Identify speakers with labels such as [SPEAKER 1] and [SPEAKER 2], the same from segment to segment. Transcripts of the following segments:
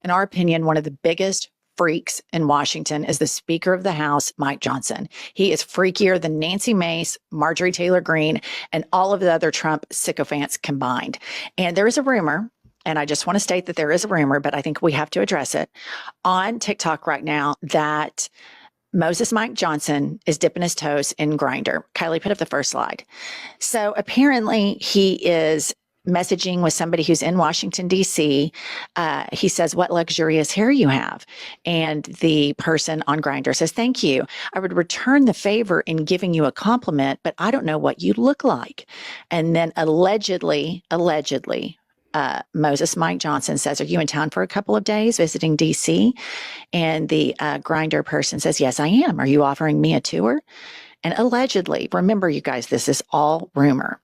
[SPEAKER 1] In our opinion, one of the biggest freaks in Washington is the Speaker of the House, Mike Johnson. He is freakier than Nancy Mace, Marjorie Taylor Greene, and all of the other Trump sycophants combined. And there is a rumor, and I just want to state that there is a rumor, but I think we have to address it, on TikTok right now that Moses Mike Johnson is dipping his toes in Grindr. Kylie, put up the first slide. So apparently he is messaging with somebody who's in Washington, D.C. He says, "What luxurious hair you have." And the person on Grindr says, "Thank you. I would return the favor in giving you a compliment, but I don't know what you look like." And then allegedly, Moses Mike Johnson says, "Are you in town for a couple of days visiting D.C.?" And the Grindr person says, "Yes, I am. Are you offering me a tour?" And allegedly, remember, you guys, this is all rumor.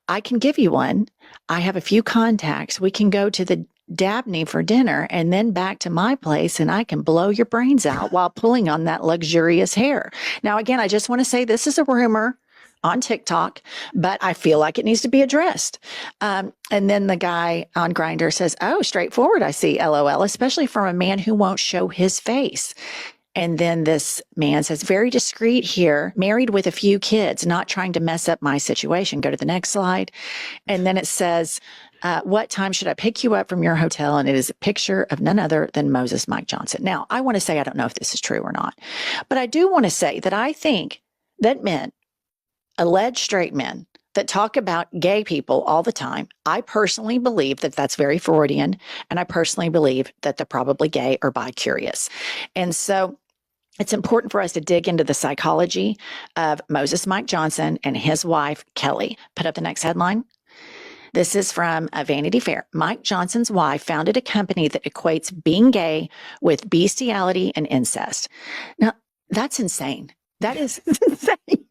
[SPEAKER 1] I can give you one. I have a few contacts. We can go to the Dabney for dinner and then back to my place, and I can blow your brains out while pulling on that luxurious hair. Now, again, I just want to say this is a rumor on TikTok, but I feel like it needs to be addressed. And then the guy on Grindr says, "Oh, straightforward, I see, LOL, especially from a man who won't show his face." And then this man says, "Very discreet here, married with a few kids, not trying to mess up my situation." Go to the next slide. And then it says, "What time should I pick you up from your hotel?" And it is a picture of none other than Moses Mike Johnson. Now, I want to say, I don't know if this is true or not, but I do want to say that I think that men, alleged straight men, that talk about gay people all the time, I personally believe that that's very Freudian, and I personally believe that they're probably gay or bi-curious. And so it's important for us to dig into the psychology of Moses Mike Johnson and his wife, Kelly. Put up the next headline. This is from Vanity Fair. Mike Johnson's wife founded a company that equates being gay with bestiality and incest. Now, that's insane. That is insane.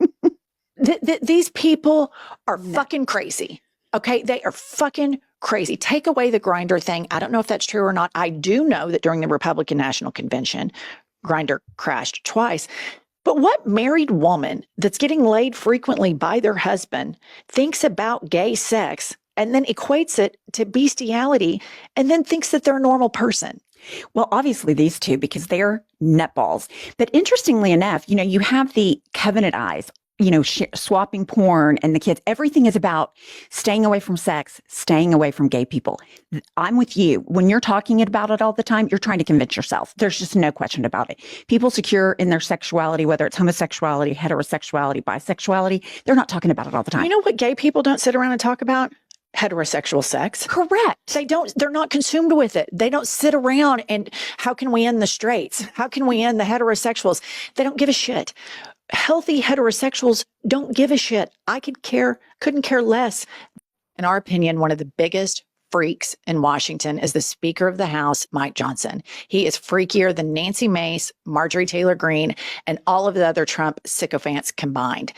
[SPEAKER 1] These people are fucking crazy. Okay, they are fucking crazy. Take away the Grindr thing. I don't know if that's true or not. I do know that during the Republican National Convention, Grindr crashed twice. But what married woman that's getting laid frequently by their husband thinks about gay sex and then equates it to bestiality and then thinks that they're a normal person?
[SPEAKER 2] Well, obviously these two, because they're nutballs. But interestingly enough, you have the Covenant Eyes, swapping porn and the kids. Everything is about staying away from sex, staying away from gay people. I'm with you. When you're talking about it all the time, you're trying to convince yourself. There's just no question about it. People secure in their sexuality, whether it's homosexuality, heterosexuality, bisexuality, they're not talking about it all the time.
[SPEAKER 1] You know what gay people don't sit around and talk about? Heterosexual sex.
[SPEAKER 2] Correct.
[SPEAKER 1] They're not consumed with it. They don't sit around and how can we end the straights? How can we end the heterosexuals? They don't give a shit. Healthy heterosexuals don't give a shit. Couldn't care less. In our opinion, one of the biggest freaks in Washington is the Speaker of the House, Mike Johnson. He is freakier than Nancy Mace, Marjorie Taylor Greene, and all of the other Trump sycophants combined.